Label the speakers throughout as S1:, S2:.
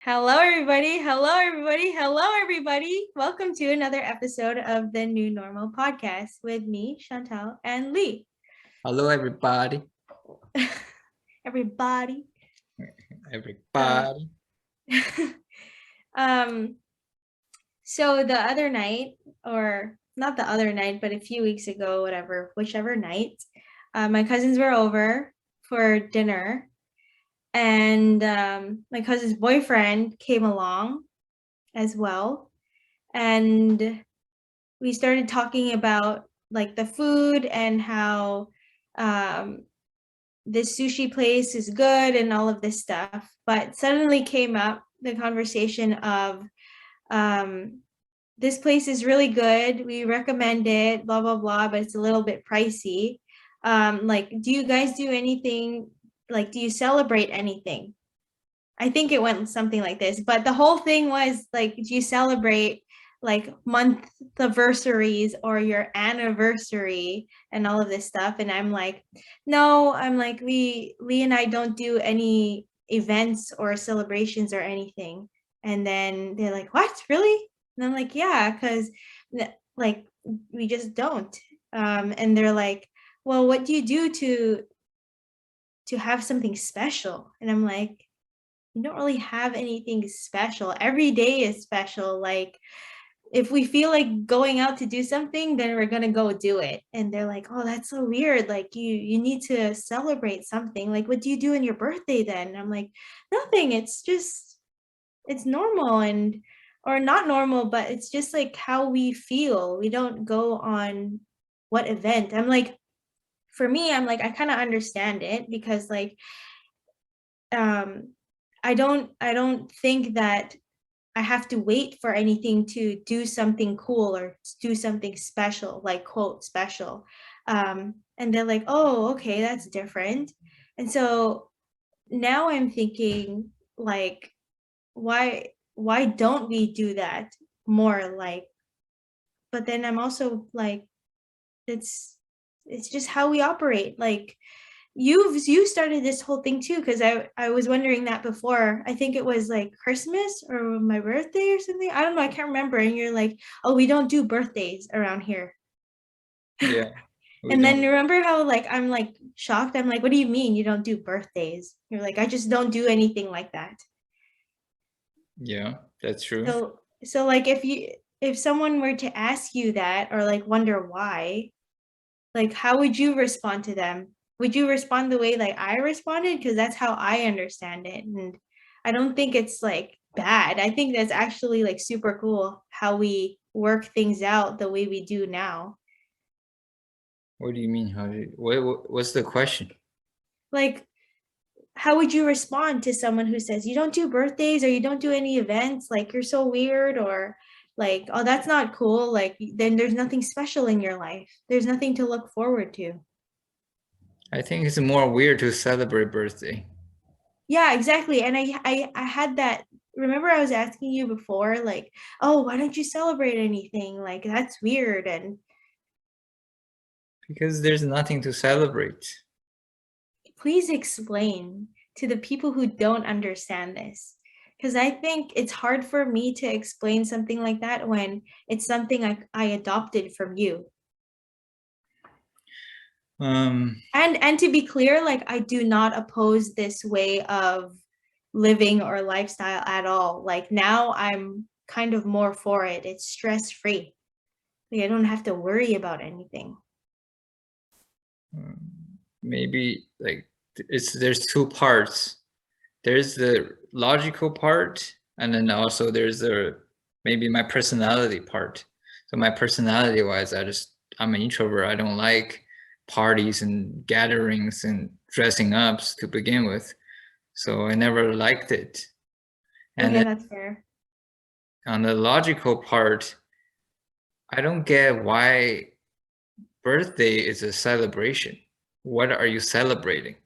S1: Hello, everybody. Hello, everybody. Hello, everybody. Welcome to another episode of the New Normal podcast with me, Chantelle, and Lee.
S2: Hello, everybody.
S1: Everybody.
S2: Everybody.
S1: So the other night, or not the other night, but a few weeks ago, whichever night, my cousins were over for dinner, and my cousin's boyfriend came along as well. And we started talking about like the food and how this sushi place is good and all of this stuff. But suddenly came up the conversation of this place is really good. We recommend it, blah, blah, blah, but it's a little bit pricey. Like, do you guys do anything? Like, do you celebrate anything? I think it went something like this, but the whole thing was like, do you celebrate like monthversaries or your anniversary and all of this stuff? And I'm like, no, I'm like, Lee and I don't do any events or celebrations or anything. And then they're like, what, really? And I'm like, yeah, because like we just don't. And they're like, well, what do you do to have something special? And I'm like, you don't really have anything special. Every day is special. Like if we feel like going out to do something, then we're gonna go do it. And they're like, oh, that's so weird. Like you need to celebrate something. Like what do you do on your birthday then? And I'm like, nothing. It's normal and or not normal, but it's just like how we feel. We don't go on what event. I'm like, for me, I'm like, I kind of understand it because like um I don't think that I have to wait for anything to do something cool or do something special, like quote special. And they're like, oh, okay, that's different. And so now I'm thinking like, why don't we do that more? Like, but then I'm also like, it's it's just how we operate. Like you started this whole thing too, because I was wondering that before. I think it was like Christmas or my birthday or something. I don't know. I can't remember. And you're like, oh, we don't do birthdays around here.
S2: Yeah, we
S1: And then
S2: don't.
S1: remember how like I'm like shocked. I'm like, what do you mean you don't do birthdays? You're like, I just don't do anything like that.
S2: Yeah, that's true.
S1: So like if someone were to ask you that or like wonder why, like how would you respond to them? Would you respond the way like I responded? Because that's how I understand it. And I don't think it's like bad. I think that's actually like super cool how we work things out the way we do now.
S2: What do you mean? What's the question?
S1: Like, how would you respond to someone who says you don't do birthdays or you don't do any events? Like you're so weird, or like, oh, that's not cool. Like then there's nothing special in your life. There's nothing to look forward to.
S2: I think it's more weird to celebrate birthday.
S1: Yeah, exactly. And I had that. Remember, I was asking you before, like, oh, why don't you celebrate anything? Like, that's weird. And
S2: Because there's nothing to celebrate.
S1: please explain to the people who don't understand this. Because I think it's hard for me to explain something like that when it's something I adopted from you.
S2: Um,
S1: And to be clear, like I do not oppose this way of living or lifestyle at all. Like now I'm kind of more for it. It's stress free. Like I don't have to worry about anything.
S2: Maybe like there's two parts. There's the logical part, and then also there's the maybe my personality part. So my personality wise, I'm an introvert. I don't like parties and gatherings and dressing ups to begin with. So I never liked it. And
S1: Okay,
S2: then
S1: that's fair.
S2: on the logical part, I don't get why birthday is a celebration. What are you celebrating?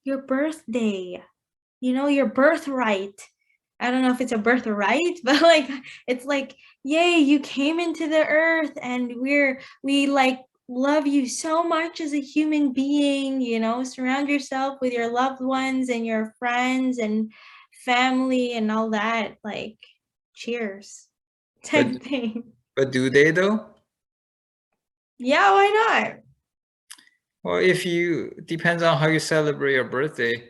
S1: Your birthday, your birthright. I don't know if it's a birthright, but like it's like, yay, you came into the earth and we like love you so much as a human being, surround yourself with your loved ones and your friends and family and all that, like cheers type thing.
S2: But do they though?
S1: Yeah, why not?
S2: Well, depends on how you celebrate your birthday.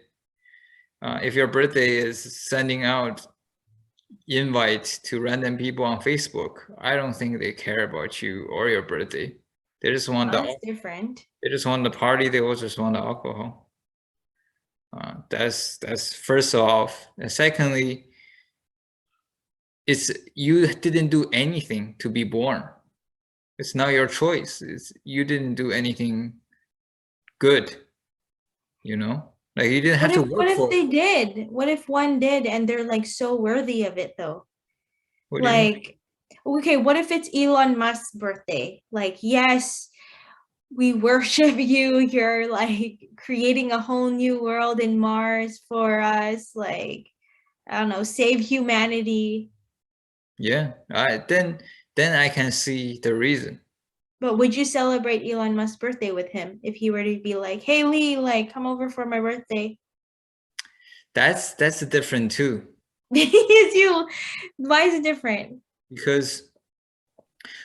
S2: If your birthday is sending out invites to random people on Facebook, I don't think they care about you or your birthday. They just want
S1: Oh, that's different.
S2: they just want the party. They also just want the alcohol. That's first off. And secondly, it's you didn't do anything to be born. It's not your choice. You didn't do anything good. You know, like you didn't have to
S1: What
S2: work
S1: if
S2: for it.
S1: they did? What if one did and they're like so worthy of it though?
S2: What do you mean?
S1: Like, okay, what if it's Elon Musk's birthday? Like, yes, we worship you. You're like creating a whole new world in Mars for us. Like, I don't know, save humanity.
S2: Yeah, then I can see the reason.
S1: But would you celebrate Elon Musk's birthday with him if he were to be like, hey Lee, like come over for my birthday?
S2: That's different too,
S1: Is you why is it different?
S2: because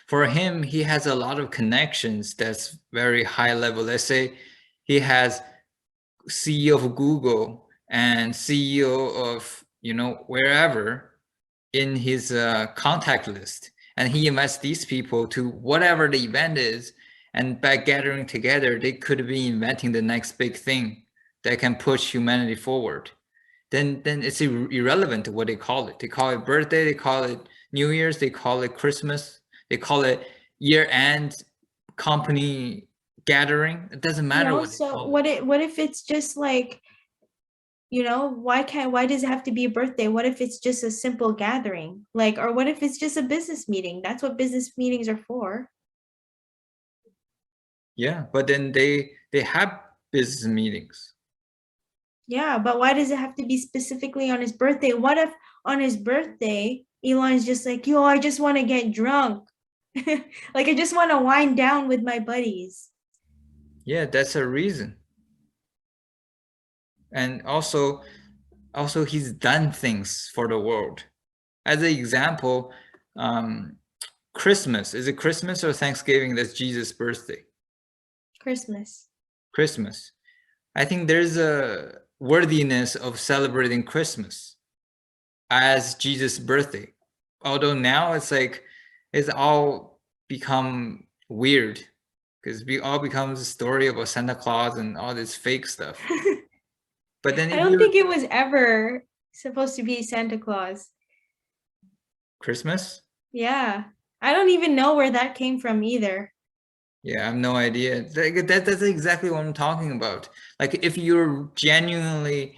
S2: for him, he has a lot of connections that's very high level. Let's say he has CEO of Google and CEO of, wherever in his contact list. And he invites these people to whatever the event is. And by gathering together, they could be inventing the next big thing that can push humanity forward. Then it's irrelevant to what they call it. They call it birthday, they call it New Year's, they call it Christmas, they call it year-end company gathering. It doesn't matter
S1: No,
S2: what they
S1: so
S2: call it.
S1: what if it's just like, why does it have to be a birthday? What if it's just a simple gathering? Like, or what if it's just a business meeting? That's what business meetings are for.
S2: Yeah, but then they have business meetings.
S1: Yeah, but why does it have to be specifically on his birthday? What if on his birthday, Elon's just like, yo, I just want to get drunk. Like, I just want to wind down with my buddies.
S2: Yeah, that's a reason. And also he's done things for the world. As an example, Christmas. Is it Christmas or Thanksgiving that's Jesus' birthday?
S1: Christmas.
S2: Christmas. I think there's a worthiness of celebrating Christmas as Jesus' birthday. Although now it's all become weird because we all becomes a story about Santa Claus and all this fake stuff. But then
S1: I
S2: if
S1: don't
S2: you
S1: think it was ever supposed to be Santa Claus.
S2: Christmas,
S1: Yeah. I don't even know where that came from either.
S2: yeah, I have no idea. That's exactly what I'm talking about. Like if you're genuinely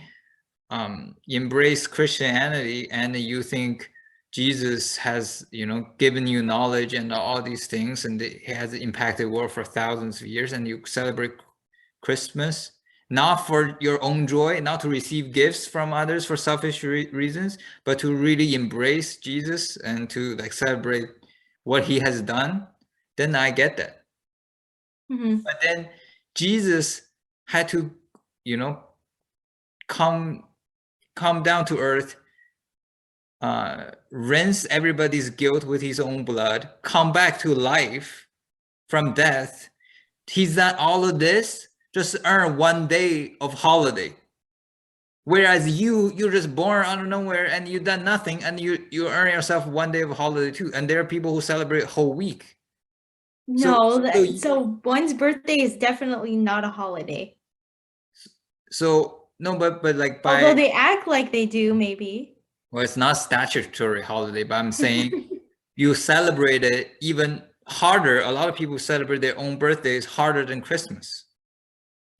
S2: embrace Christianity and you think Jesus has, given you knowledge and all these things, and it has impacted the world for thousands of years, and you celebrate Christmas, not for your own joy, not to receive gifts from others for selfish reasons, but to really embrace Jesus and to like celebrate what he has done, then I get that.
S1: Mhm.
S2: But then Jesus had to, come down to earth, rinse everybody's guilt with his own blood, come back to life from death. He's done all of this just to earn 1 day of holiday. Whereas you're just born out of nowhere and you've done nothing, and you earn yourself 1 day of holiday too. And there are people who celebrate a whole week.
S1: No,
S2: So
S1: so one's birthday is definitely not a holiday.
S2: no, but like
S1: Although
S2: by
S1: they act like they do, maybe.
S2: well, it's not statutory holiday, but I'm saying you celebrate it even harder. A lot of people celebrate their own birthdays harder than Christmas.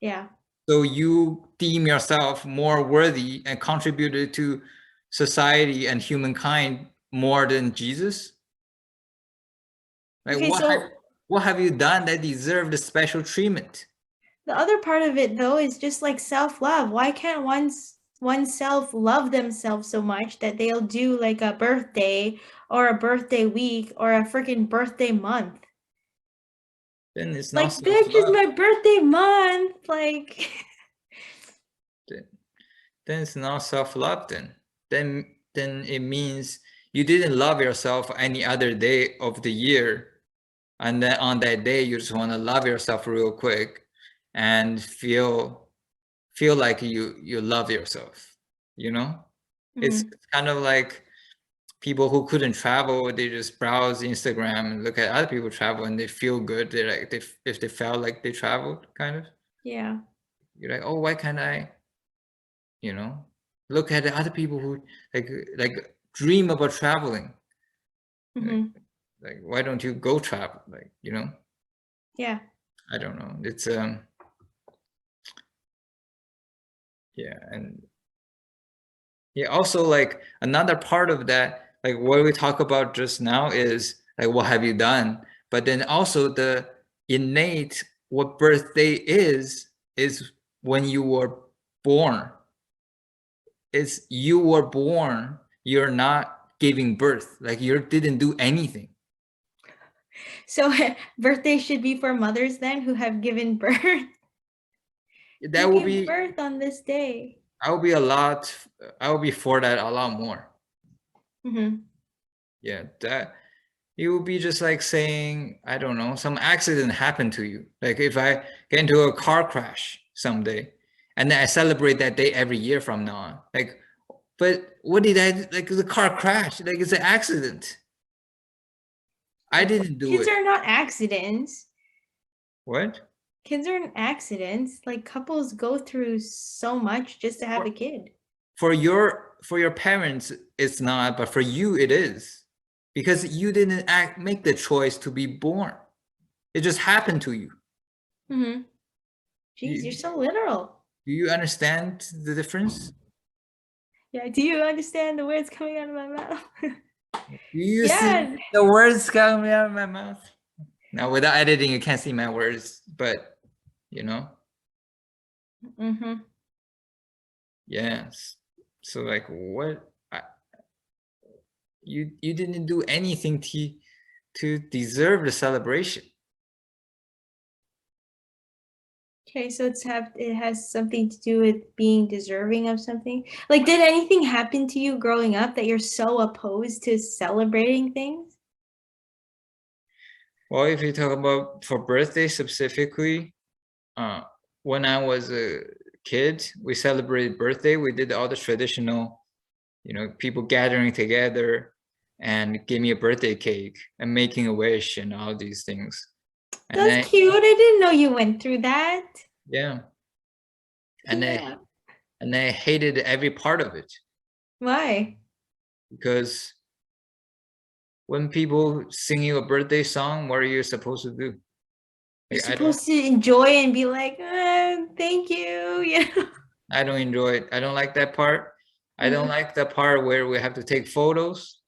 S1: Yeah.
S2: So you deem yourself more worthy and contributed to society and humankind more than Jesus? Like
S1: Okay, so
S2: what have you done that deserved a special treatment?
S1: the other part of it though is just like self-love. Why can't oneself love themselves so much that they'll do like a birthday or a birthday week or a freaking birthday month?
S2: Then it's not
S1: Like, bitch, it's
S2: self-love.
S1: my birthday month. Like,
S2: Then it's not self-love then. then it means you didn't love yourself any other day of the year, and then on that day you just want to love yourself real quick and feel like you love yourself, you know. It's kind of like people who couldn't travel, they just browse Instagram and look at other people travel and they feel good. They're like, if they felt like they traveled, kind of.
S1: Yeah.
S2: You're like, oh, why can't I, you know, look at the other people who like dream about traveling. Like, why don't you go travel? Like, you know?
S1: Yeah.
S2: I don't know. It's yeah, and yeah, also like another part of that, like what we talk about just now is like what have you done? But then also the innate what birthday is when you were born. It's you were born, you're not giving birth. Like you didn't do anything.
S1: So birthday should be for mothers then who have given birth.
S2: That
S1: You
S2: will
S1: give
S2: be
S1: birth on this day.
S2: I will be a lot I will be for that a lot more. Yeah, that it would be just like saying, I don't know, some accident happened to you. Like if I get into a car crash someday and then I celebrate that day every year from now on. Like, but what did I, like the car crash, like it's an accident. I didn't do
S1: Kids
S2: it.
S1: are not accidents.
S2: What?
S1: Kids aren't accidents. Like couples go through so much just to have a kid.
S2: For your parents, it's not, but for you, it is. Because you didn't make the choice to be born. It just happened to you.
S1: Jeez, you're so literal.
S2: Do you understand the difference?
S1: Yeah, do you understand the words coming out of my mouth?
S2: Do you
S1: Yeah.
S2: see the words coming out of my mouth? Now, without editing, you can't see my words, but you know. Yes. So, like, what? You didn't do anything to deserve the celebration.
S1: Okay, so it has something to do with being deserving of something. Like, did anything happen to you growing up that you're so opposed to celebrating things?
S2: Well, if you talk about for birthday specifically, when I was a kid, we celebrated birthday. We did all the traditional, you know, people gathering together and give me a birthday cake and making a wish and all these things. And
S1: That's cute. I didn't know you went through that.
S2: Yeah. And I hated every part of it.
S1: Why?
S2: Because when people sing you a birthday song, what are you supposed to do?
S1: You're supposed to enjoy and be like, thank you. Yeah.
S2: I don't enjoy it. I don't like that part. I don't like the part where we have to take photos.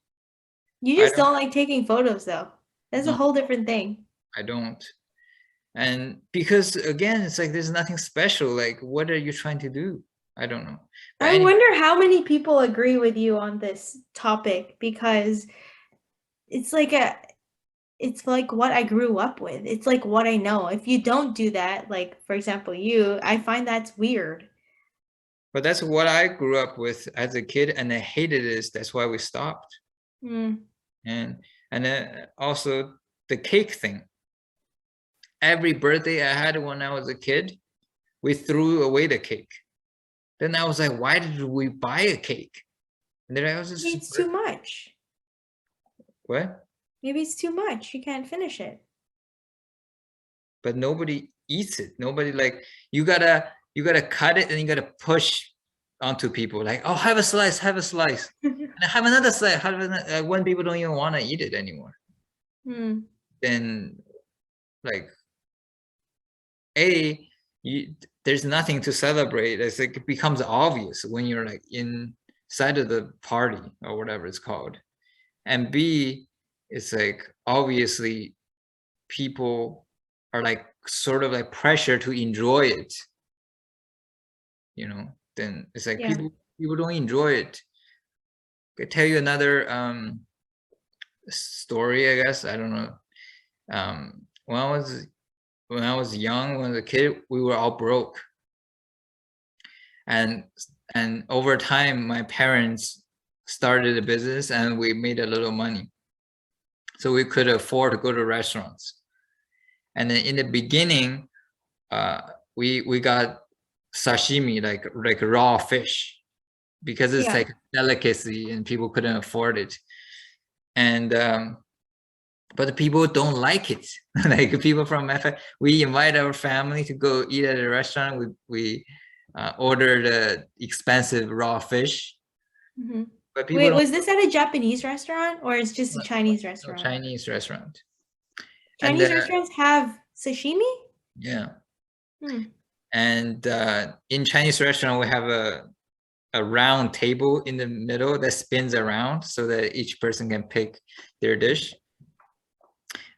S1: You just don't like taking photos though. That's a whole different thing.
S2: I don't. And because again, it's like there's nothing special. Like, what are you trying to do? I don't know. But
S1: I wonder how many people agree with you on this topic, because it's like what I grew up with. It's like what I know. If you don't do that, like for example, you, I find that's weird.
S2: But that's what I grew up with as a kid, and I hated it. That's why we stopped. And then also the cake thing. Every birthday I had when I was a kid, we threw away the cake. Then I was like, why did we buy a cake? And then I was just,
S1: it's too much.
S2: What?
S1: Maybe it's too much. You can't finish it.
S2: But nobody eats it. Nobody, like, you gotta cut it and you gotta push onto people. Like, oh, have a slice, have a slice. And have another slice. When people don't even want to eat it anymore. Then, like, there's nothing to celebrate. It's like it becomes obvious when you're like inside of the party or whatever it's called. And B, it's like obviously people are like sort of like pressure to enjoy it. You know, then it's like people don't enjoy it. I could tell you another story, I guess. I don't know. When I was young, when I was a kid, we were all broke. And over time, my parents started a business and we made a little money. So we could afford to go to restaurants. And then in the beginning, we got sashimi, like raw fish, because it's
S1: Yeah.
S2: like a delicacy and people couldn't afford it. And but the people don't like it. Like people from FI, we invite our family to go eat at a restaurant. We order the expensive raw fish,
S1: Mhm.
S2: but people
S1: Wait,
S2: don't.
S1: was this at a Japanese restaurant or it's just a Chinese
S2: No,
S1: restaurant?
S2: Chinese restaurant. And
S1: Chinese restaurants have sashimi?
S2: yeah,
S1: Hmm.
S2: and in Chinese restaurant we have a round table in the middle that spins around so that each person can pick their dish,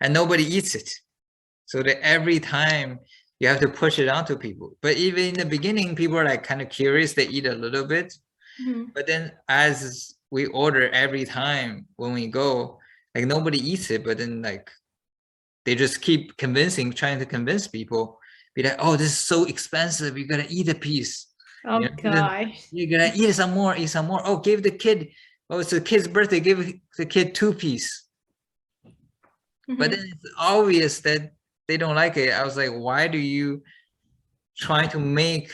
S2: and nobody eats it. So that every time you have to push it onto people. But even in the beginning, people are like kind of curious, they eat a little bit.
S1: Mhm.
S2: But then as we order every time when we go, like nobody eats it, but then like they just keep trying to convince people, be like, oh, this is so expensive, you gotta eat a piece.
S1: Oh
S2: You know,
S1: gosh.
S2: you gotta eat some more, eat some more. Oh, give the kid, oh, it's the kid's birthday, give the kid 2 piece. But then
S1: Mhm.
S2: it's obvious that they don't like it. I was like, why do you try to make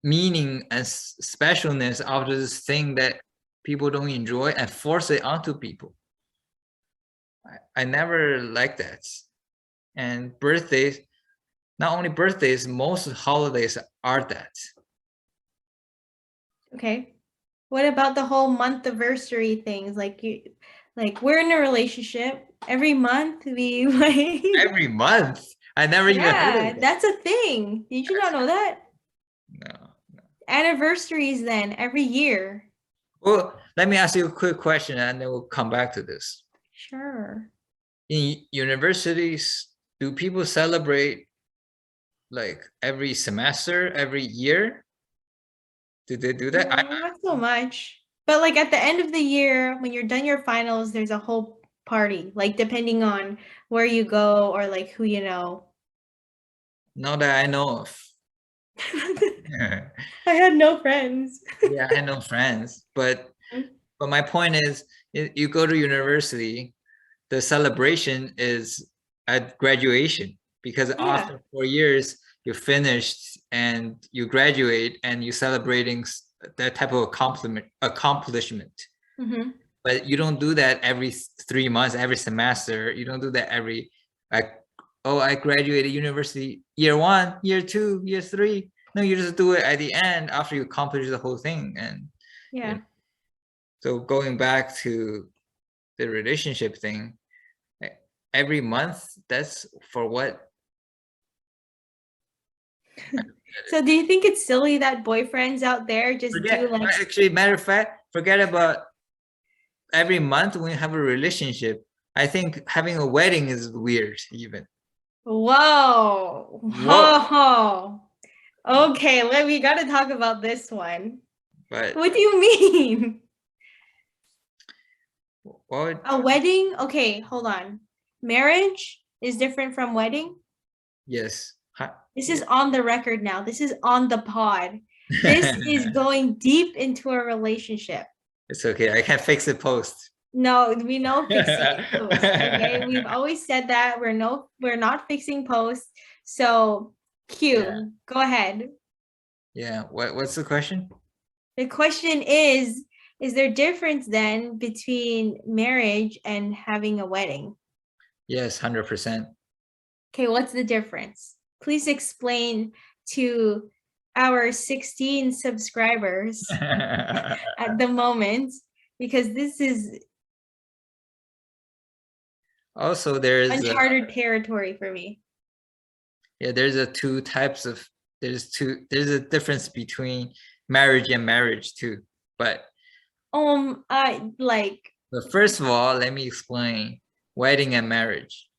S2: meaning and specialness out of this thing that people don't enjoy and force it onto people? I never liked that. And birthdays, not only birthdays, most holidays are that.
S1: Okay. What about the whole monthversary things? Like we're in a relationship. Every month we like
S2: Every month. I never even heard
S1: yeah,
S2: of that.
S1: that's a thing. Did you not know that?
S2: No.
S1: Anniversaries then every year.
S2: Well, let me ask you a quick question and then we'll come back to this.
S1: Sure.
S2: In universities, do people celebrate like every semester, every year? Did they do that?
S1: Not so much. But like at the end of the year, when you're done your finals, there's a whole party, like depending on where you go or like who you know.
S2: Not that I know of.
S1: I had no friends.
S2: Yeah, I know friends, but my point is, you go to university, the celebration is at graduation, because
S1: Yeah.
S2: after 4 years you're finished and you graduate and you're celebrating that type of accomplishment.
S1: Hmm.
S2: But you don't do that every 3 months, every semester. You don't do that every like, oh, I graduated university year 1, year 2, year 3. No, you just do it at the end after you accomplish the whole thing. And you
S1: Yeah.
S2: know, so going back to the relationship thing, every month, that's for what?
S1: So do you think it's silly that boyfriends out there just do
S2: Forget,
S1: like
S2: actually, matter of fact, forget about every month when you have a relationship. I think having a wedding is weird even.
S1: whoa,
S2: Whoa.
S1: whoa. Okay, we gotta talk about this one.
S2: But
S1: What do you mean?
S2: what?
S1: A wedding? Okay, hold on. Marriage is different from wedding.
S2: Yes.
S1: This
S2: Yeah.
S1: is on the record now. This is on the pod. This is going deep into a relationship.
S2: It's okay. I can fix it post.
S1: No, we know fixing it post. Okay, we've always said that we're not fixing posts. So, Q,
S2: Yeah.
S1: go ahead.
S2: Yeah. What's the question?
S1: The question is there difference then between marriage and having a wedding?
S2: Yes, 100%.
S1: Okay, what's the difference? Please explain to our 16 subscribers at the moment, because this is
S2: Also, there's
S1: uncharted territory for me.
S2: yeah, there's a two types of there's a difference between marriage and marriage too. But
S1: I like
S2: first of all, let me explain wedding and marriage.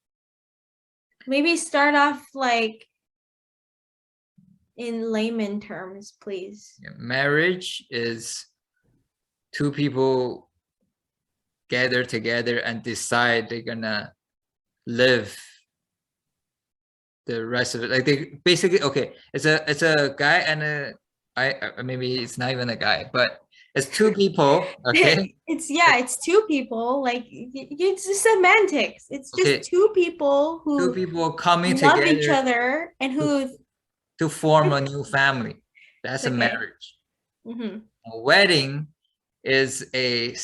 S1: maybe start off like in layman terms, please.
S2: Yeah, marriage is two people gather together and decide they're gonna live the rest of it. Like they basically, okay, it's a guy and maybe it's not even a guy, but It's two people, okay?
S1: It's two people. Like it's just semantics. It's just
S2: Okay,
S1: two people
S2: two
S1: who
S2: people coming
S1: love each
S2: together
S1: other and
S2: to,
S1: who.
S2: to form a new family. That's a
S1: Okay.
S2: marriage.
S1: Mm-hmm.
S2: A wedding is a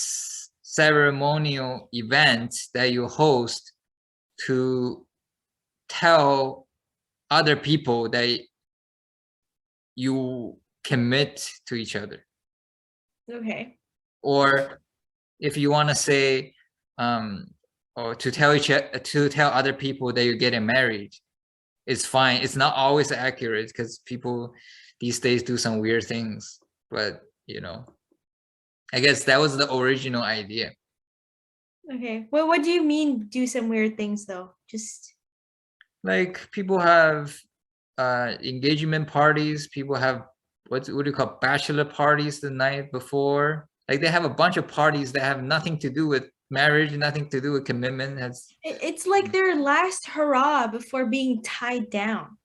S2: ceremonial event that you host to tell other people that you commit to each other.
S1: Okay.
S2: Or if you want to say, or to tell other people that you're getting married, it's fine. It's not always accurate because people these days do some weird things, but I guess that was the original idea.
S1: Okay. Well, what do you mean do some weird things though? Just
S2: Like people have engagement parties, people have what do you call bachelor parties the night before. Like they have a bunch of parties that have nothing to do with marriage, nothing to do with commitment.
S1: it's like their last hurrah before being tied down.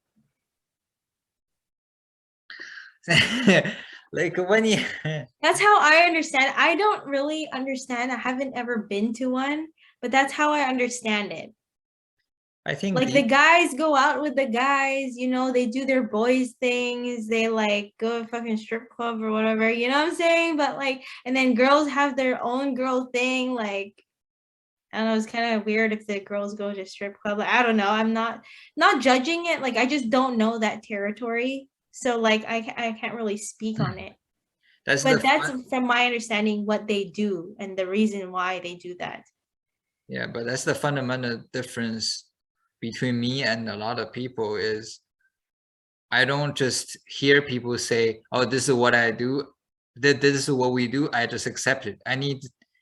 S2: Like when you
S1: That's how I understand. I don't really understand. I haven't ever been to one, but that's how I understand it.
S2: I think
S1: Like the guys go out with the guys, they do their boys things, they like go to fucking strip club or whatever, you know what I'm saying? But like, and then girls have their own girl thing, like I don't know, it's kind of weird if the girls go to strip club. Like, I don't know. I'm not judging it. Like I just don't know that territory. So like I can't really speak on it.
S2: that's
S1: But
S2: the
S1: that's
S2: fun,
S1: from my understanding what they do and the reason why they do that.
S2: yeah, but that's the fundamental difference between me and a lot of people is I don't just hear people say, "Oh, this is what I do. This is what we do." I just accept it. I need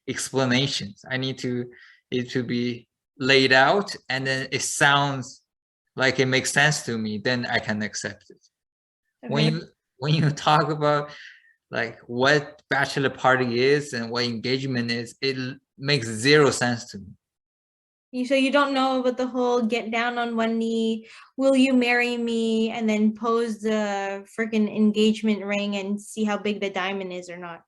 S2: explanations. I need it to be laid out, and then it sounds like it makes sense to me. Then I can accept it. When
S1: Okay.
S2: you talk about like what bachelor party is and what engagement is, it makes zero sense to me.
S1: So you don't know about the whole get down on one knee, will you marry me, and then pose the freaking engagement ring and see how big the diamond is or not.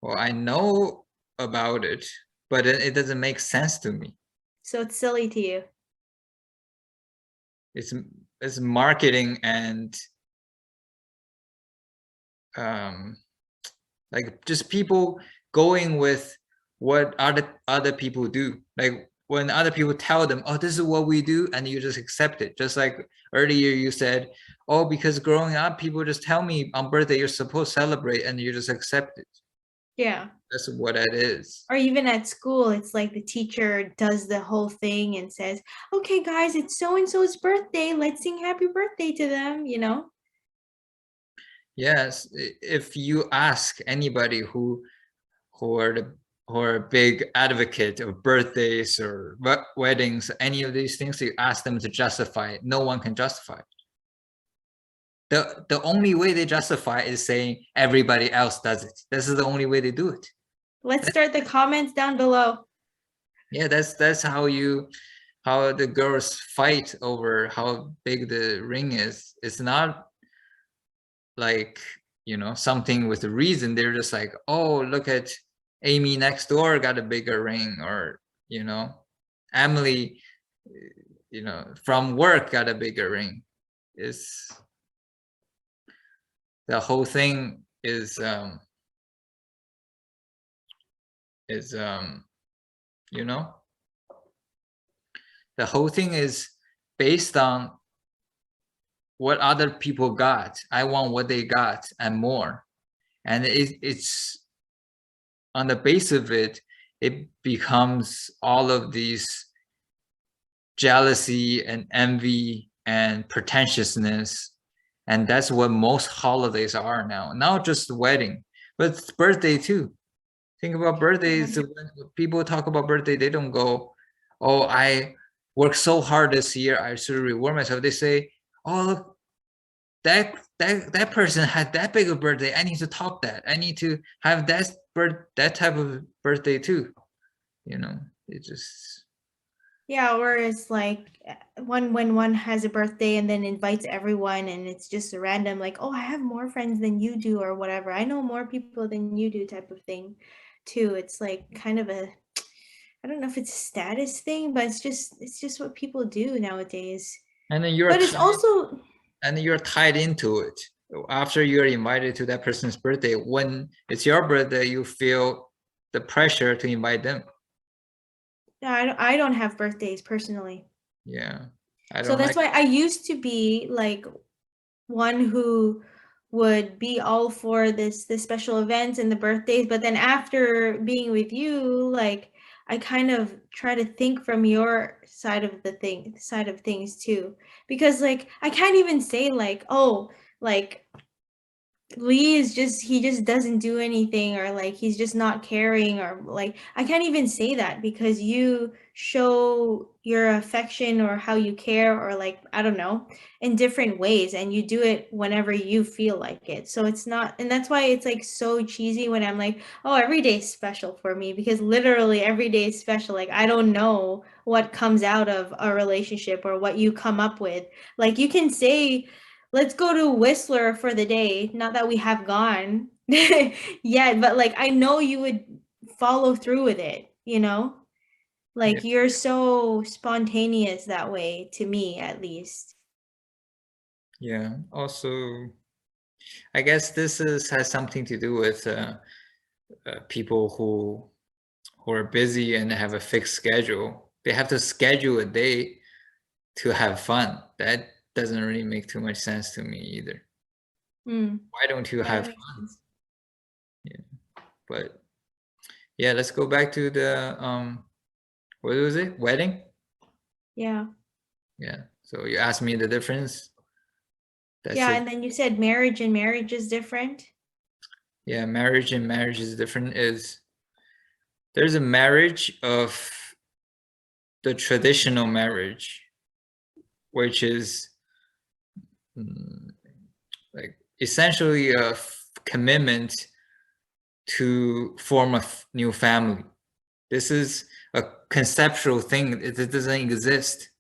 S2: Well, I know about it, but it doesn't make sense to me.
S1: So it's silly to you.
S2: It's it's marketing and um like just people going with what other people do. Like when other people tell them, "Oh, this is what we do," and you just accept it. Just like earlier you said, "Oh, because growing up, people just tell me on birthday you're supposed to celebrate," and you just accept it.
S1: Yeah.
S2: That's what it is.
S1: Or even at school, it's like the teacher does the whole thing and says, okay, guys, it's so and so's birthday. Let's sing happy birthday to them.
S2: Yes, if you ask anybody who are the who are a big advocate of birthdays or weddings, any of these things, you ask them to justify it. No one can justify it. The only way they justify is saying everybody else does it. This is the only way they do it.
S1: Let's start the comments down below.
S2: Yeah, that's how the girls fight over how big the ring is. It's not like something with a reason. They're just like, oh, look at Amy next door got a bigger ring, or Emily from work got a bigger ring. Is the whole thing is you know the whole thing is based on what other people got. I want what they got and more, and it's on the base of it becomes all of these jealousy and envy and pretentiousness, and that's what most holidays are now. Not just wedding, but birthday too. Think about birthdays. When people talk about birthday, they don't go, "Oh, I worked so hard this year, I should reward myself." They say, "Oh, look, that person had that big of birthday. I need to top that. I need to have that type of birthday too." It just
S1: Yeah, or it's like when one has a birthday and then invites everyone and it's just a random like, oh, I have more friends than you do or whatever. I know more people than you do type of thing too. It's like kind of a I don't know if it's a status thing, but it's just what people do nowadays.
S2: And then you're
S1: But it's
S2: tied,
S1: also
S2: and you're tied into it. After you're invited to that person's birthday, when it's your birthday, you feel the pressure to invite them.
S1: I don't have birthdays personally.
S2: Yeah, I
S1: So
S2: don't
S1: that's
S2: like.
S1: why I used to be like one who would be all for this special events and the birthdays, but then after being with you, like I kind of try to think from your side of things too, because like I can't even say like, oh, like Lee is just he just doesn't do anything or like he's just not caring or like I can't even say that because you show your affection or how you care or like I don't know in different ways and you do it whenever you feel like it. So it's not and that's why it's like so cheesy when I'm like, "Oh, every day is special for me" because literally every day is special. Like I don't know what comes out of a relationship or what you come up with. Like you can say let's go to Whistler for the day. Not that we have gone yet, but like I know you would follow through with it, you know?
S2: Yeah,
S1: Like you're so spontaneous that way to me at least.
S2: yeah. Also, I guess this has something to do with people who are busy and have a fixed schedule. They have to schedule a day to have fun. That doesn't really make too much sense to me either.
S1: Mm,
S2: Why don't you
S1: yeah, that
S2: have
S1: makes
S2: fun?
S1: sense.
S2: Yeah, but yeah, let's go back to the what was it? Wedding?
S1: Yeah.
S2: Yeah. So you asked me the difference. That's
S1: Yeah,
S2: it.
S1: and then you said marriage and marriage is different.
S2: Yeah, marriage and marriage is different. Is there's a marriage of the traditional marriage, which is mm, like essentially a commitment to form a new family. This is a conceptual thing. It doesn't exist.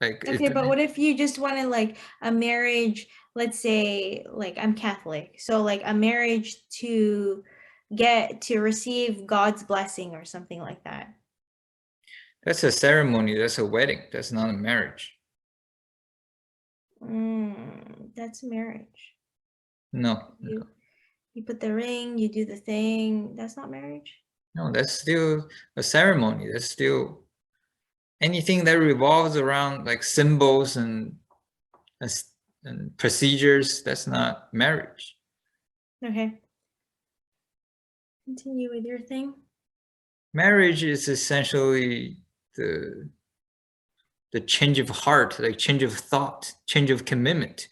S2: Like it
S1: Okay, but what if you just wanted like a marriage, let's say like I'm Catholic, so like a marriage to get to receive God's blessing or something like that.
S2: that's a ceremony. That's a wedding. That's not a marriage.
S1: That's marriage.
S2: No,
S1: You you put the ring, you do the thing. That's not marriage.
S2: no. That's still a ceremony. That's still anything that revolves around like symbols and, and procedures. That's not marriage.
S1: Okay. Continue with your thing.
S2: Marriage is essentially the change of heart, like change of thought, change of commitment.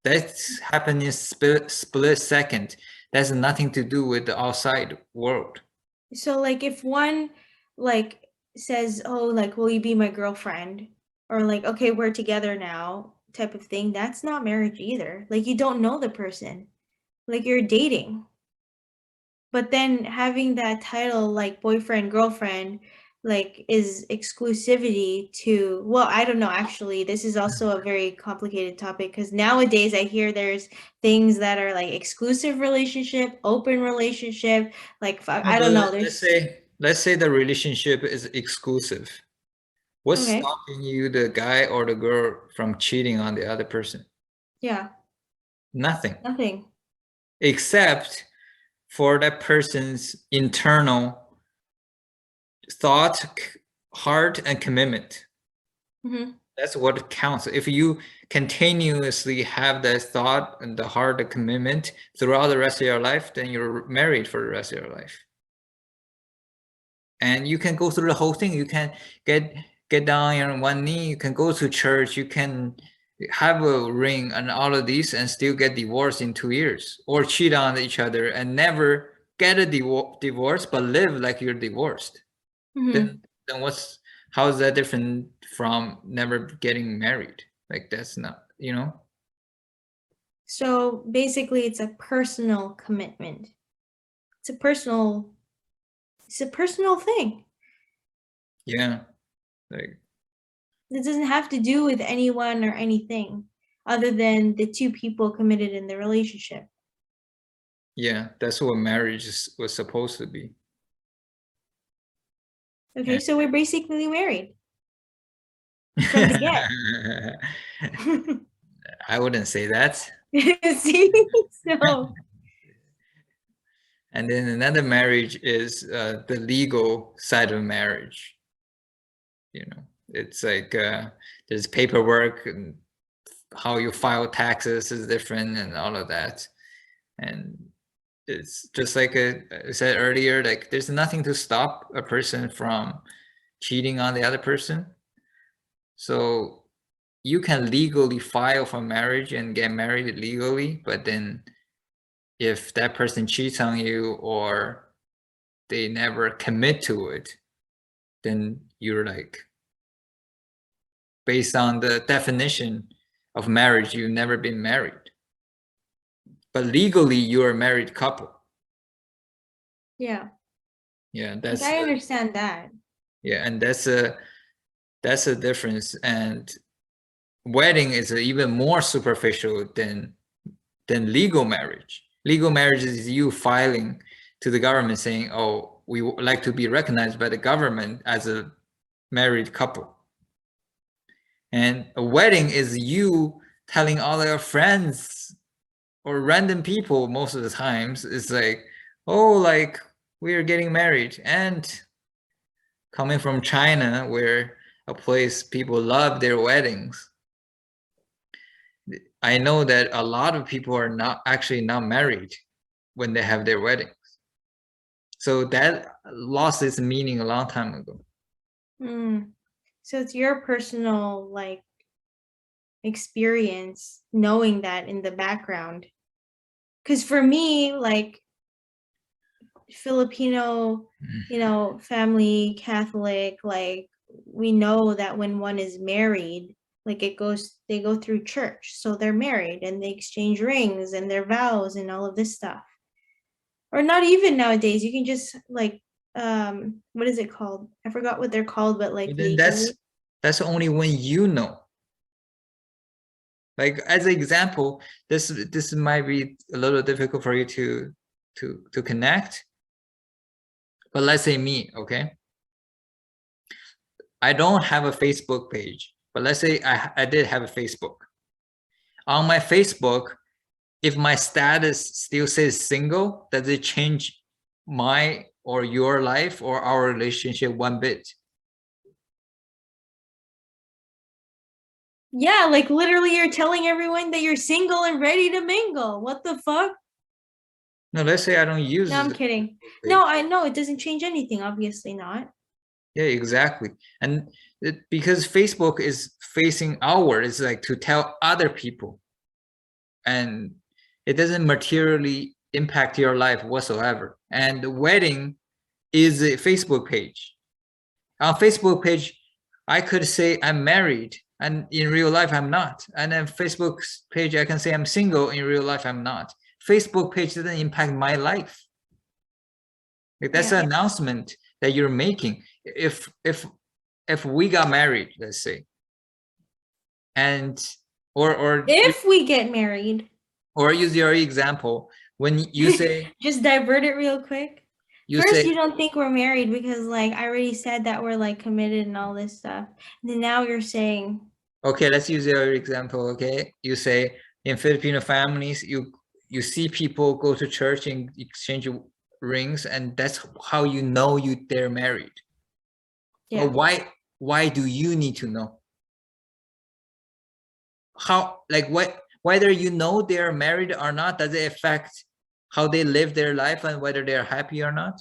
S2: That's happening in split second. That's nothing to do with the outside world.
S1: So like if one like says, "Oh, like will you be my girlfriend?" or like, "Okay, we're together now." type of thing, that's not marriage either. Like you don't know the person. Like you're dating. But then having that title like boyfriend, girlfriend, like is exclusivity to, well, I don't know, actually, this is also a very complicated topic because nowadays I hear there's things that are like exclusive relationship, open relationship, like
S2: No,
S1: I don't
S2: but
S1: know, there's
S2: let's say the relationship is exclusive. What's
S1: okay.
S2: stopping you, the guy or the girl, from cheating on the other person?
S1: Yeah,
S2: Nothing,
S1: nothing.
S2: except for that person's internal thought, heart, and commitment.
S1: Hmm.
S2: That's what counts. If you continuously have that thought and the heart, the commitment throughout the rest of your life, then you're married for the rest of your life. And you can go through the whole thing. You can get down on one knee. You can go to church. You can have a ring and all of these, and still get divorced in 2 years, or cheat on each other and never get a divorce, but live like you're divorced.
S1: Hmm.
S2: Then how is that different from never getting married? Like that's not,
S1: So basically it's a personal commitment. It's a personal, it's a personal thing.
S2: Yeah, like
S1: It doesn't have to do with anyone or anything other than the two people committed in the relationship.
S2: yeah, that's what marriage was supposed to be.
S1: Okay,
S2: And
S1: so we're basically married from the get.
S2: I wouldn't say that.
S1: See? So,
S2: And then another marriage is the legal side of marriage. You know, it's like there's paperwork and how you file taxes is different and all of that. And it's just like I said earlier, like there's nothing to stop a person from cheating on the other person. So you can legally file for marriage and get married legally, but then if that person cheats on you or they never commit to it, then you're like, based on the definition of marriage, you've never been married. But legally, you're a married couple.
S1: yeah.
S2: Yeah,
S1: Like I understand that.
S2: yeah, and that's a difference. And wedding is even more superficial than legal marriage. Legal marriage is you filing to the government saying, "Oh, we would like to be recognized by the government as a married couple." And a wedding is you telling all your friends or random people most of the times. It's like, oh, like we are getting married. And coming from China, where a place people love their weddings, I know that a lot of people are not actually not married when they have their weddings. So that lost its meaning a long time ago.
S1: Mm. So it's your personal like experience knowing that in the background. Because for me, like Filipino, family, Catholic, like we know that when one is married, like they go through church. So they're married and they exchange rings and their vows and all of this stuff. Or not even nowadays. You can just like what is it called? I forgot what they're called, but like
S2: But then
S1: legally.
S2: that's only when you know. Like as an example, this might be a little difficult for you to connect. But let's say me, okay? I don't have a Facebook page, but let's say I did have a Facebook. On my Facebook, if my status still says single, does it change my or your life or our relationship one bit?
S1: Yeah, like literally you're telling everyone that you're single and ready to mingle. What the fuck?
S2: No, let's say I don't use
S1: No, I'm
S2: the
S1: kidding.
S2: Facebook
S1: No,
S2: page.
S1: I know it doesn't change anything, obviously not.
S2: Yeah, exactly. And because Facebook is facing outward, it's like to tell other people, and it doesn't materially impact your life whatsoever. And the wedding is a Facebook page. On Facebook page, I could say I'm married, and in real life I'm not. And then Facebook page, I can say I'm single. In real life, I'm not. Facebook page doesn't impact my life. Like that's
S1: Yeah.
S2: an announcement that you're making. If we got married, let's say, and
S1: If we get married,
S2: or use your example, when you say
S1: just divert it real quick.
S2: you
S1: First,
S2: say
S1: you don't think we're married because like I already said that we're like committed and all this stuff. And then now you're saying,
S2: okay, let's use your example. Okay, you say in Filipino families, you see people go to church and exchange rings, and that's how you know they're married.
S1: yeah.
S2: But why do you need to know? How, like, what, whether you know they're married or not, does it affect how they live their life and whether they're happy or not?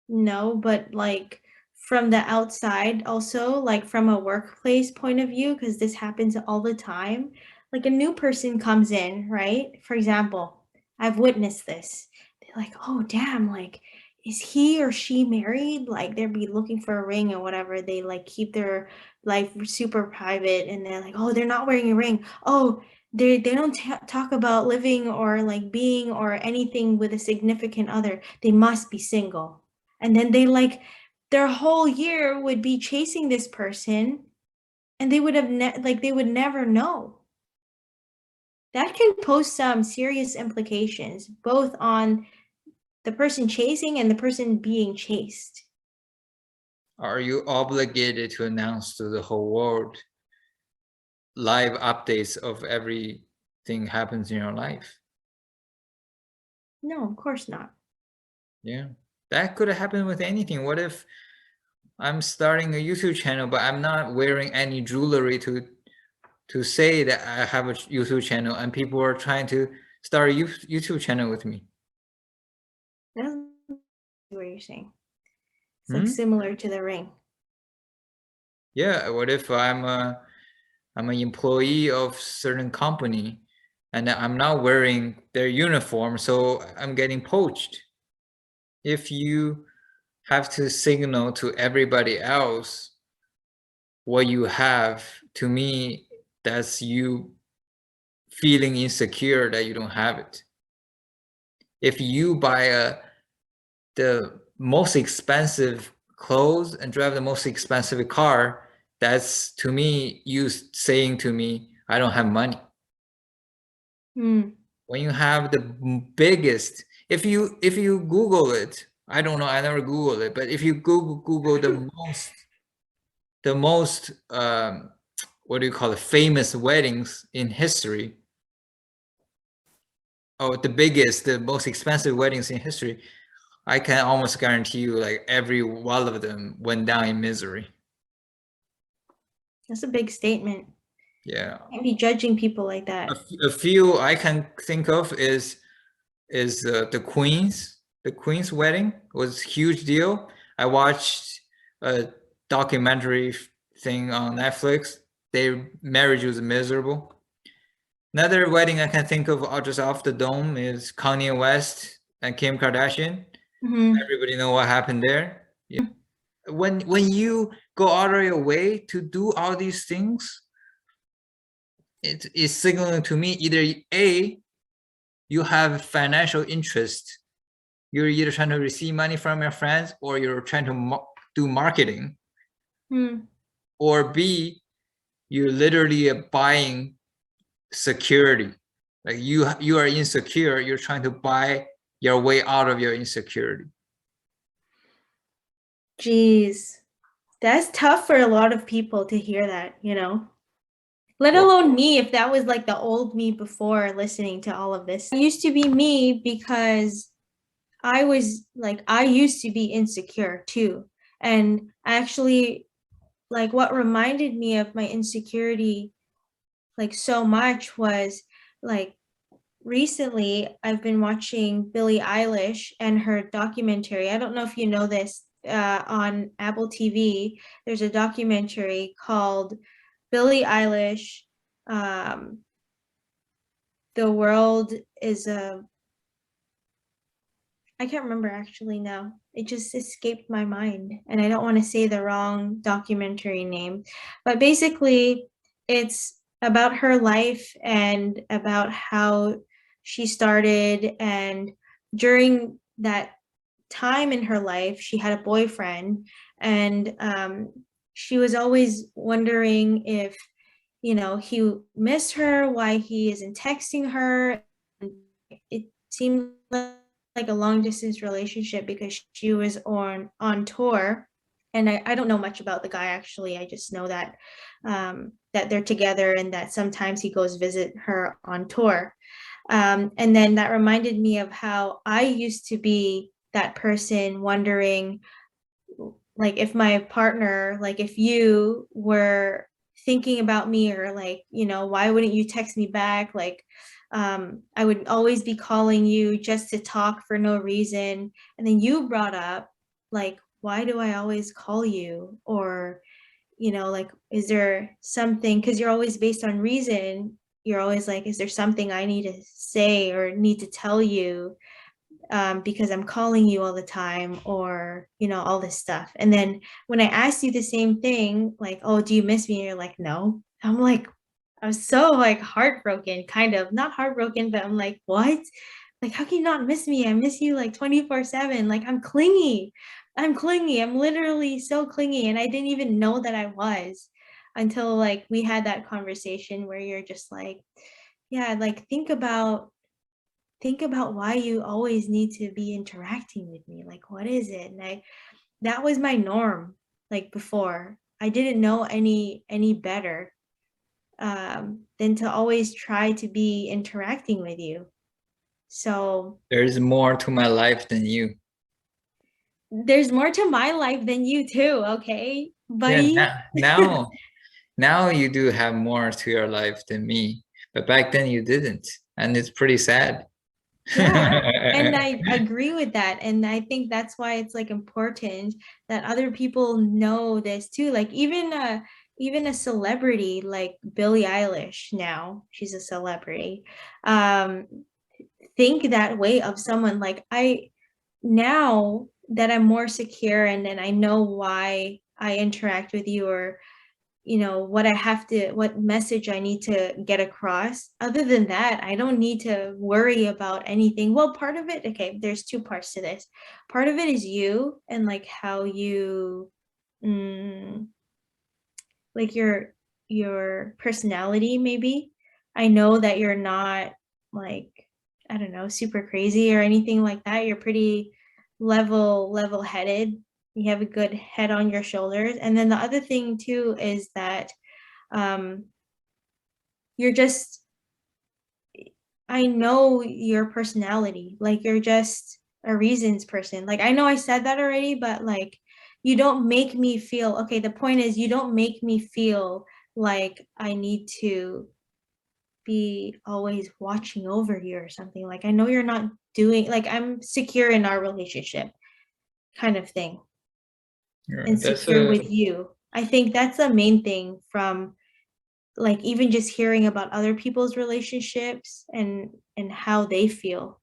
S1: No, but like from the outside, also like from a workplace point of view, because this happens all the time. Like a new person comes in, right? For example, I've witnessed this. They're like, oh, damn, like, is he or she married? Like, they'd be looking for a ring or whatever. They like keep their life super private and they're like, oh, they're not wearing a ring. Oh, they don't talk about living or like being or anything with a significant other. They must be single, and then they like their whole year would be chasing this person, and they would have they would never know. That can pose some serious implications, both on the person chasing and the person being chased.
S2: Are you obligated to announce to the whole world live updates of everything happens in your life?
S1: No, of course not.
S2: Yeah, that could have happened with anything. What if I'm starting a YouTube channel, but I'm not wearing any jewelry to say that I have a YouTube channel, and people are trying to start a YouTube channel with me?
S1: That's what you're saying. It's like
S2: Hmm?
S1: similar to the ring.
S2: Yeah, what if I'm an employee of certain company and I'm not wearing their uniform, so I'm getting poached? If you have to signal to everybody else what you have, to me, that's you feeling insecure that you don't have it. If you buy the most expensive clothes and drive the most expensive car, that's, to me, you saying to me, I don't have money.
S1: Hmm.
S2: When you have the biggest, if you Google it, I don't know, I never Google it, but if you Google the most what do you call it, famous weddings in history, or the biggest, the most expensive weddings in history, I can almost guarantee you, like, every one of them went down in misery.
S1: That's a big statement.
S2: Yeah.
S1: Can't be judging people like that.
S2: A few I can think of is the Queen's wedding was a huge deal. I watched a documentary thing on Netflix. Their marriage was miserable. Another wedding I can think of just off the dome is Kanye West and Kim Kardashian.
S1: Mhm.
S2: Everybody know what happened there. Yeah. When you go out of your way to do all these things, it is signaling to me either A, you have financial interest. You're either trying to receive money from your friends, or you're trying to do marketing,
S1: Hmm.
S2: or B, you're literally buying security. Like, you are insecure, you're trying to buy your way out of your insecurity.
S1: Jeez. That's tough for a lot of people to hear that, Let
S2: Well,
S1: alone me, if that was like the old me before listening to all of this. It used to be me because I used to be insecure too. And actually, like, what reminded me of my insecurity, like, so much was, like, recently I've been watching Billie Eilish and her documentary. I don't know if you know this, on Apple TV. There's a documentary called Billie Eilish. Um, the world is a I can't remember actually now. It just escaped my mind, and I don't want to say the wrong documentary name. But basically, it's about her life and about how she started. And during that time in her life, she had a boyfriend, and she was always wondering if, he missed her, why he isn't texting her. It seemed like a long distance relationship because she was on tour. And I don't know much about the guy actually. I just know that that they're together and that sometimes he goes visit her on tour. And then that reminded me of how I used to be that person wondering, like, if my partner, like, if you were thinking about me, or like, why wouldn't you text me back? Like, I would always be calling you just to talk for no reason. And then you brought up, like, why do I always call you? Or, like, is there something, because you're always based on reason, you're always like, is there something I need to say or need to tell you, because I'm calling you all the time, or, all this stuff. And then when I asked you the same thing, like, oh, do you miss me? And you're like, no. I'm like, I was so, like, heartbroken, kind of not heartbroken, but I'm like, what? Like, how can you not miss me? I miss you like 24/7. Like, I'm clingy. I'm clingy. I'm literally so clingy. And I didn't even know that I was until like we had that conversation where you're just like, yeah, like think about why you always need to be interacting with me. Like, what is it? And that was my norm, like before. I didn't know any better than to always try to be interacting with you. So
S2: There's more to my life than you.
S1: there's more to my life than you too, okay,
S2: Yeah,
S1: buddy?
S2: now you do have more to your life than me, but back then you didn't, and it's pretty sad.
S1: Yeah, and I agree with that. And I think that's why it's like important that other people know this too. Like even a celebrity like Billie Eilish now, she's a celebrity. Um, think that way of someone like I now that I'm more secure and then I know why I interact with you or what I have to, what message I need to get across. Other than that, I don't need to worry about anything. Well, part of it, okay, there's two parts to this. Part of it is you and like how you, mm, like your personality, maybe. I know that you're not like, I don't know, super crazy or anything like that. You're pretty level headed. You have a good head on your shoulders. And then the other thing too is that um you're just, I know your personality, like you're just a reasons person. Like I know I said that already, but like you don't make me feel, okay, the point is you don't make me feel like I need to be always watching over you or something. Like I know you're not doing, like I'm secure in our relationship kind of thing,
S2: Yeah,
S1: and
S2: that's
S1: secure
S2: a
S1: with you. I think that's the main thing from like even just hearing about other people's relationships and how they feel.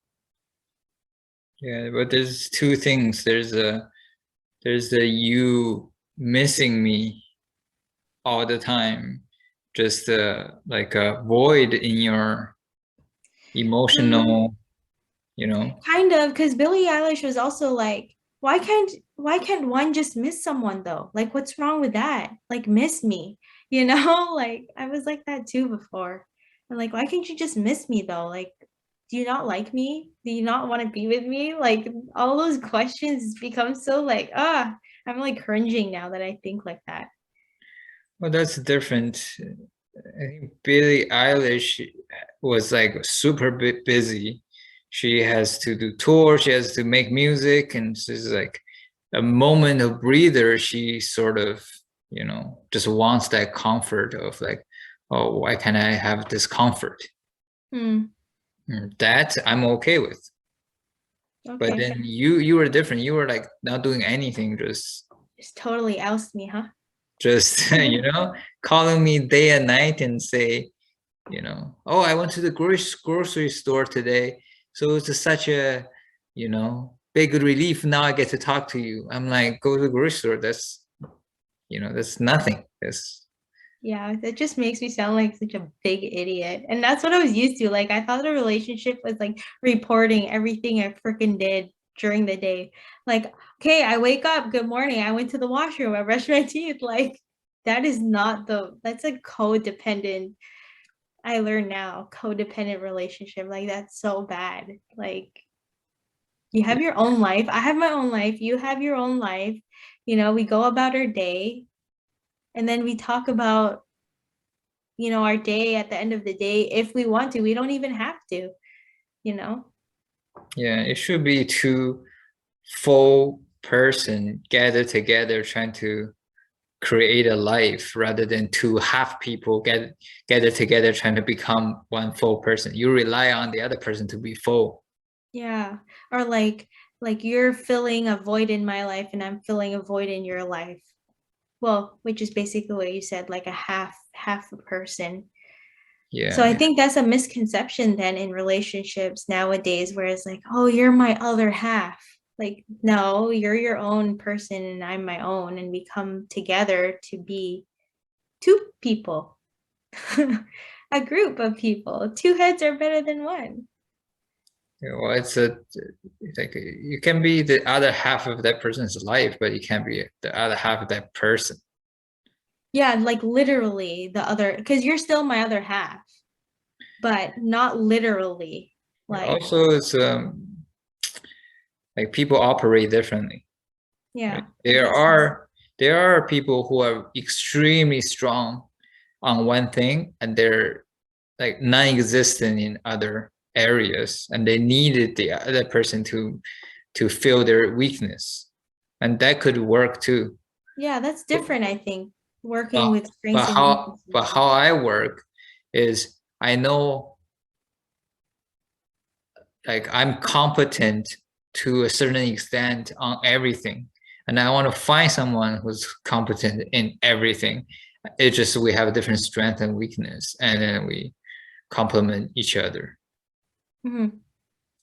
S2: yeah, but there's two things. There's the you missing me all the time, just like a void in your
S1: Mm,
S2: emotional, you know.
S1: kind of, because Billie Eilish was also like, why can't one just miss someone though? Like, what's wrong with that? Like, miss me, you know? Like, I was like that too before. And like, why can't you just miss me though? Like, do you not like me? Do you not want to be with me? Like, all those questions become so like, I'm like cringing now that I think like that.
S2: Well, that's different. I think Billie Eilish was like super busy. She has to do tours, she has to make music, and she's like a moment of breather. She sort of, just wants that comfort of like, oh, why can't I have this comfort?
S1: Hmm.
S2: That I'm okay with. But
S1: Okay.
S2: then you were different. You were like not doing anything,
S1: Just totally oust me, huh?
S2: just calling me day and night and say, oh, I went to the grocery store today, so it's such a big relief. Now I get to talk to you. I'm like, go to the grocery store. That's nothing. That's
S1: Yeah, that just makes me sound like such a big idiot. And that's what I was used to. Like I thought the relationship was like reporting everything I freaking did during the day. Like, okay, I wake up, good morning. I went to the washroom, I brushed my teeth. Like that is not that's a codependent. I learned now, codependent relationship. Like that's so bad. Like you have your own life. I have my own life. You have your own life. We go about our day and then we talk about our day at the end of the day if we want to. We don't even have to, you know?
S2: yeah. It should be two full person gathered together trying to create a life rather than two half people gather together trying to become one full person. You rely on the other person to be full.
S1: Yeah. Or like you're filling a void in my life and I'm filling a void in your life. Well, which is basically what you said, like a half a person. So I
S2: Yeah,
S1: think that's a misconception then in relationships nowadays, where it's like, oh, you're my other half. Like, no, you're your own person and I'm my own, and we come together to be two people, a group of people. Two heads are better than one.
S2: well, like you can be the other half of that person's life, but you can't be the other half of that person.
S1: Yeah, like literally the other, because you're still my other half, but not literally. Like,
S2: Also, it's like people operate differently.
S1: yeah,
S2: Right?
S1: I guess so.
S2: There are people who are extremely strong on one thing and they're like non-existent in other areas, and they needed the other person to fill their weakness, and that could work too.
S1: Yeah, that's different, I think, working
S2: But
S1: with strengths and weaknesses.
S2: how I work is I know like I'm competent to a certain extent on everything, and I want to find someone who's competent in everything. It's just we have a different strength and weakness, and then we complement each other.
S1: Mhm.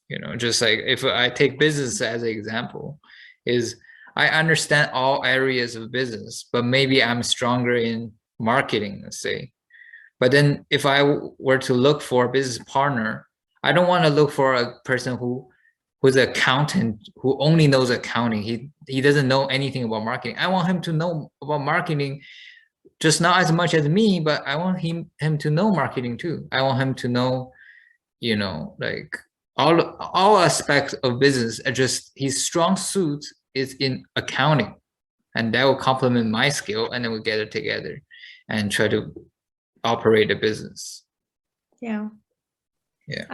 S2: You know, just like if I take business as an example, is I understand all areas of business, but maybe I'm stronger in marketing, let's say. But then if I were to look for a business partner, I don't want to look for a person who's an accountant who only knows accounting. He doesn't know anything about marketing. I want him to know about marketing, just not as much as me, but I want him to know marketing too. I want him to know, you know, like all aspects of business. Are just his strong suit is in accounting, and that will complement my skill, and then we get it together and try to operate a business.
S1: Yeah.
S2: Yeah.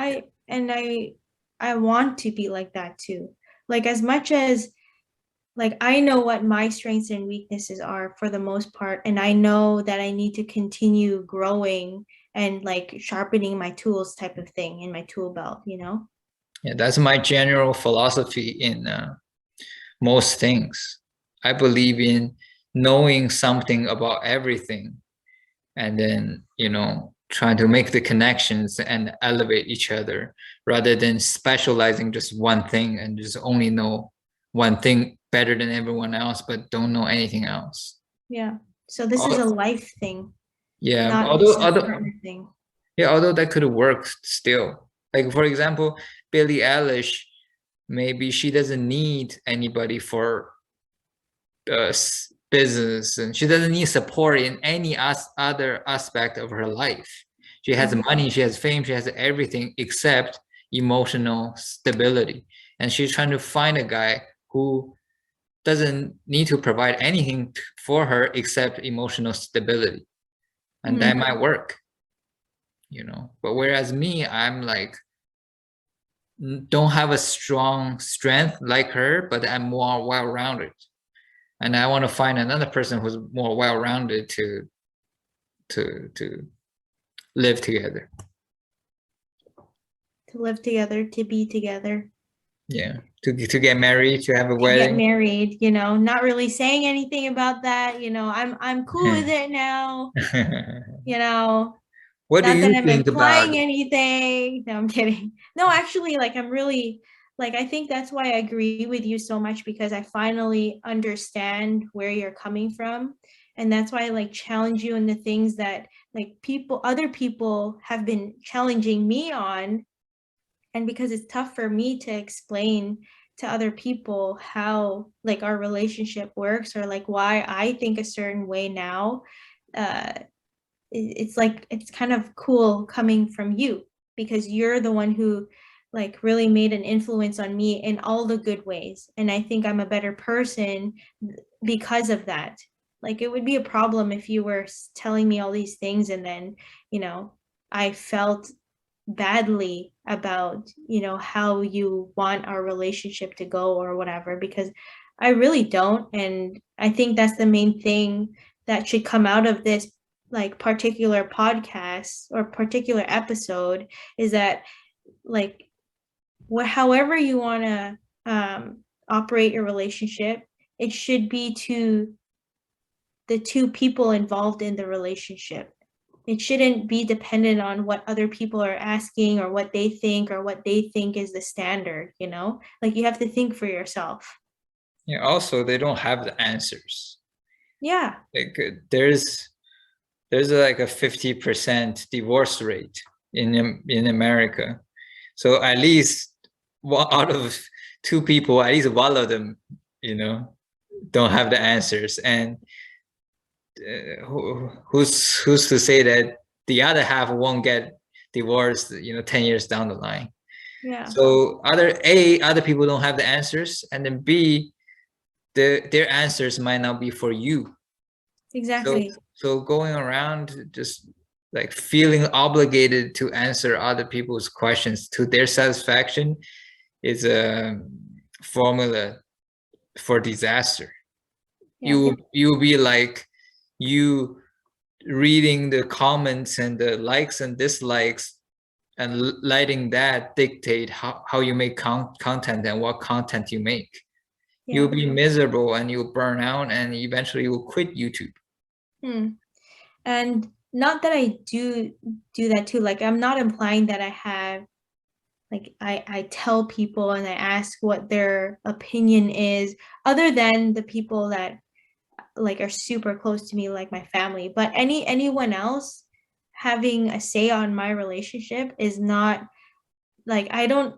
S1: I want to be like that too. Like as much as like I know what my strengths and weaknesses are for the most part, and I know that I need to continue growing and like sharpening my tools type of thing in my tool belt, you know?
S2: Yeah, that's my general philosophy in most things. I believe in knowing something about everything, and then, you know, trying to make the connections and elevate each other rather than specializing just one thing and just only know one thing better than everyone else, but don't know anything else.
S1: Yeah. So this is a life thing,
S2: Yeah,
S1: not
S2: although
S1: just a partner thing.
S2: yeah, although that could work still. Like for example, Billie Eilish, maybe she doesn't need anybody for business, and she doesn't need support in any other aspect of her life. She has
S1: Mhm.
S2: money, she has fame, she has everything except emotional stability, and she's trying to find a guy who doesn't need to provide anything for her except emotional stability, and that
S1: Mhm.
S2: might work, you know. But whereas me, I'm like don't have a strong strength like her, but I'm more well-rounded, and I want to find another person who's more well-rounded to live together.
S1: To live together, to be together,
S2: Yeah, to get married, to have a
S1: to get
S2: wedding.
S1: married, not really saying anything about that, I'm cool with it now, you know.
S2: What do
S1: Not that
S2: you
S1: I'm
S2: think about?
S1: implying anything. No, I'm kidding. No, actually, like I'm really like I think that's why I agree with you so much because I finally understand where you're coming from. And that's why I like challenge you in the things that like other people have been challenging me on. And because it's tough for me to explain to other people how like our relationship works or like why I think a certain way now. Uh, it's like it's kind of cool coming from you because you're the one who like really made an influence on me in all the good ways, and I think I'm a better person because of that. Like it would be a problem if you were telling me all these things and then I felt badly about how you want our relationship to go or whatever, because I really don't. And I think that's the main thing that should come out of this like particular podcast or particular episode, is that like however you want to operate your relationship, it should be to the two people involved in the relationship. It shouldn't be dependent on what other people are asking or what they think is the standard, like you have to think for yourself.
S2: Yeah, also they don't have the answers.
S1: Yeah.
S2: Like there's like a 50% divorce rate in America. So at least out of two people, at least one of them, you know, don't have the answers. And who's to say that the other half won't get divorced, 10 years down the line?
S1: Yeah,
S2: So other people don't have the answers, and then B, their answers might not be for you. So
S1: exactly.
S2: so going around just like feeling obligated to answer other people's questions to their satisfaction is a formula for disaster.
S1: Yeah,
S2: You'll be like you reading the comments and the likes and dislikes and letting that dictate how you make content and what content you make. You'll
S1: yeah.
S2: be miserable and you'll burn out and eventually you'll quit YouTube.
S1: And not that I do that too. Like, I'm not implying that I have, like, I tell people and I ask what their opinion is, other than the people that like are super close to me, like my family. But anyone else having a say on my relationship is not, like, I don't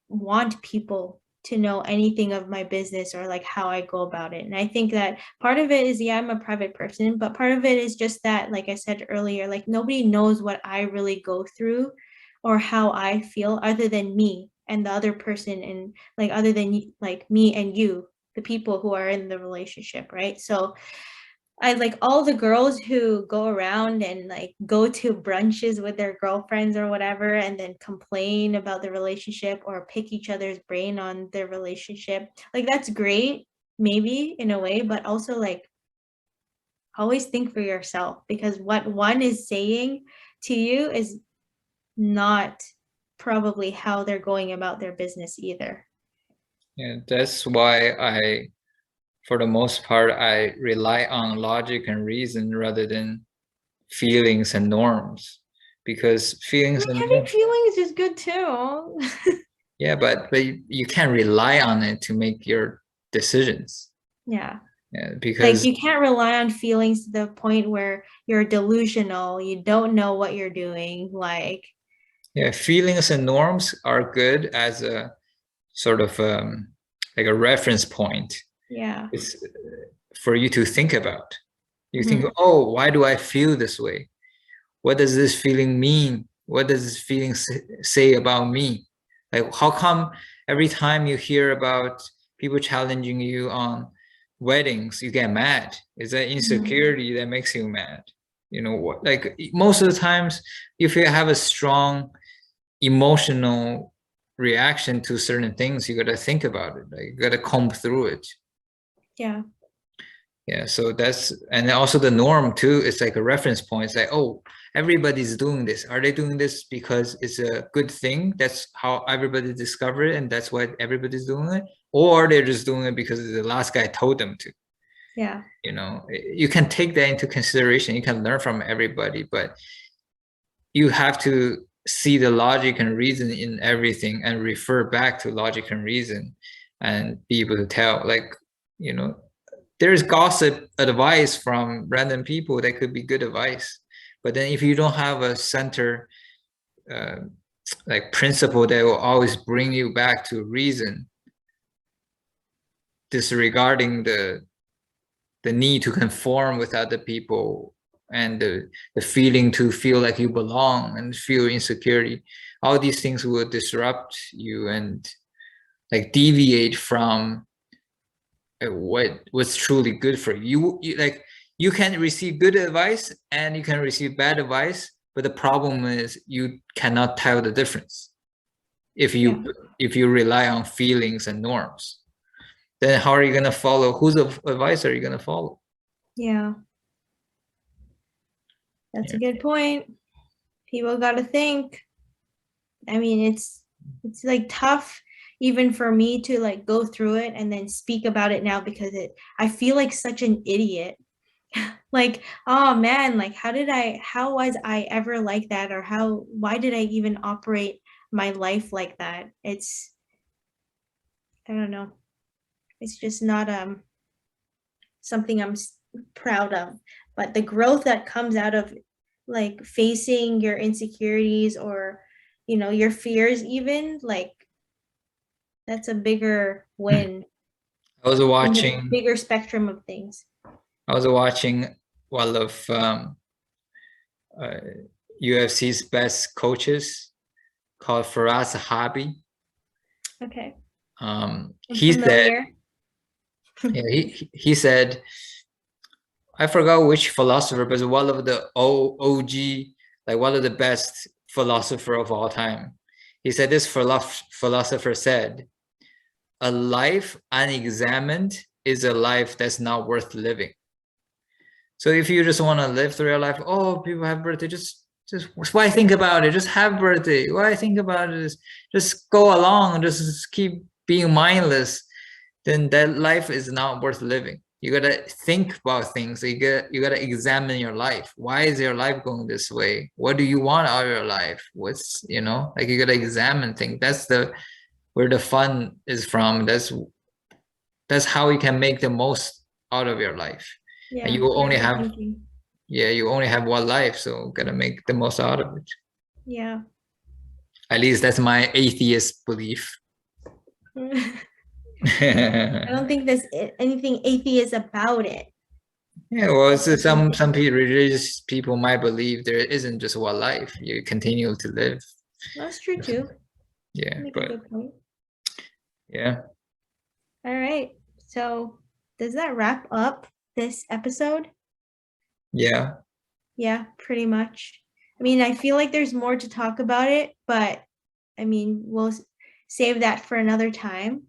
S1: want people to know anything of my business or like how I go about it. And I think that part of it is, yeah, I'm a private person, but part of it is just that, like I said earlier, like nobody knows what I really go through or how I feel other than me and the other person, and like other than like me and you, the people who are in the relationship, right? So I like all the girls who go around and like go to brunches with their girlfriends or whatever and then complain about the relationship or pick each other's brain on their relationship. Like, that's great, maybe in a way, but also like always think for yourself, because what one is saying to you is not probably how they're going about their business either.
S2: Yeah, that's why for the most part, I rely on logic and reason rather than feelings and norms, because
S1: I
S2: feelings
S1: mean,
S2: and
S1: having
S2: norms,
S1: feelings is good too.
S2: yeah, but you can't rely on it to make your decisions.
S1: Yeah.
S2: Yeah,
S1: Like,
S2: because
S1: you can't rely on feelings to the point where you're delusional, you don't know what you're doing. Like,
S2: yeah, feelings and norms are good as a sort of like a reference point.
S1: yeah.
S2: It's for you to think about. You think,
S1: Mhm.
S2: oh, why do I feel this way? What does this feeling mean? What does this feeling say about me? Like, how come every time you hear about people challenging you on weddings, you get mad? Is that
S1: Mhm.
S2: insecurity that makes you mad? You know what? Like most of the times, if you have a strong emotional reaction to certain things, you got to think about it. Like you got to comb through it.
S1: Yeah.
S2: Yeah, so that's, and also the norm too. It's like a reference point. It's like, oh, everybody's doing this. Are they doing this because it's a good thing? That's how everybody discovered it, and that's why everybody's doing it, or they're just doing it because the last guy told them to.
S1: Yeah.
S2: You can take that into consideration. You can learn from everybody, but you have to see the logic and reason in everything and refer back to logic and reason and be able to tell, like, you know, there's gossip advice from random people that could be good advice, but then if you don't have a center uh, like principle that will always bring you back to reason, disregarding the need to conform with other people and the feeling to feel like you belong and feel insecurity, all these things will disrupt you and like deviate from what's truly good for you. Like you can receive good advice and you can receive bad advice, but the problem is you cannot tell the difference if
S1: Yeah.
S2: you rely on feelings and norms. Then how are you going to follow? Whose advice are you going to follow?
S1: Yeah. That's
S2: Yeah.
S1: a good point. People got to think. I mean, it's like tough even for me to like go through it and then speak about it now, because I feel like such an idiot. Like, oh man, like how was I ever like that, or why did I even operate my life like that? I don't know. It's just not something I'm proud of. But the growth that comes out of like facing your insecurities or your fears, even like That's a bigger win
S2: I was
S1: in the
S2: watching
S1: bigger spectrum of things.
S2: one of UFC's best coaches called Faraz Zahabi.
S1: Okay. I'm
S2: He said,
S1: familiar.
S2: yeah, he said, I forgot which philosopher, but one of the OG, like one of the best philosopher of all time. He said this philosopher said, a life unexamined is a life that's not worth living. So if you just want to live through your life, oh, people have birthday, just why think about it? Just have birthday. Why think about it? Just go along, just keep being mindless. Then that life is not worth living. You gotta think about things. You gotta examine your life. Why is your life going this way? What do you want out of your life? What's like you gotta examine things. That's where the fun is from. That's how you can make the most out of your life.
S1: Yeah.
S2: And you only
S1: critical
S2: have
S1: thinking.
S2: you only have one life, so gotta make the most out of it.
S1: Yeah.
S2: At least that's my atheist belief.
S1: I don't think there's anything atheist about it.
S2: Yeah, well, it's some religious people might believe there isn't just one life. You continue to live.
S1: That's true too.
S2: Yeah,
S1: Make a
S2: but
S1: good point.
S2: yeah.
S1: All right. So does that wrap up this episode?
S2: Yeah.
S1: Yeah, pretty much. I mean, I feel like there's more to talk about it, but I mean, we'll save that for another time.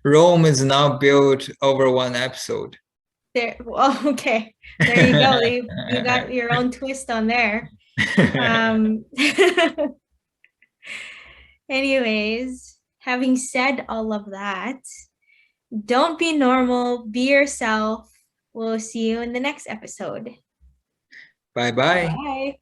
S2: Rome is now built over one episode.
S1: There, well, okay. There you go. You got your own twist on there. Anyways, having said all of that, don't be normal, be yourself. We'll see you in the next episode.
S2: Bye-bye.
S1: Bye.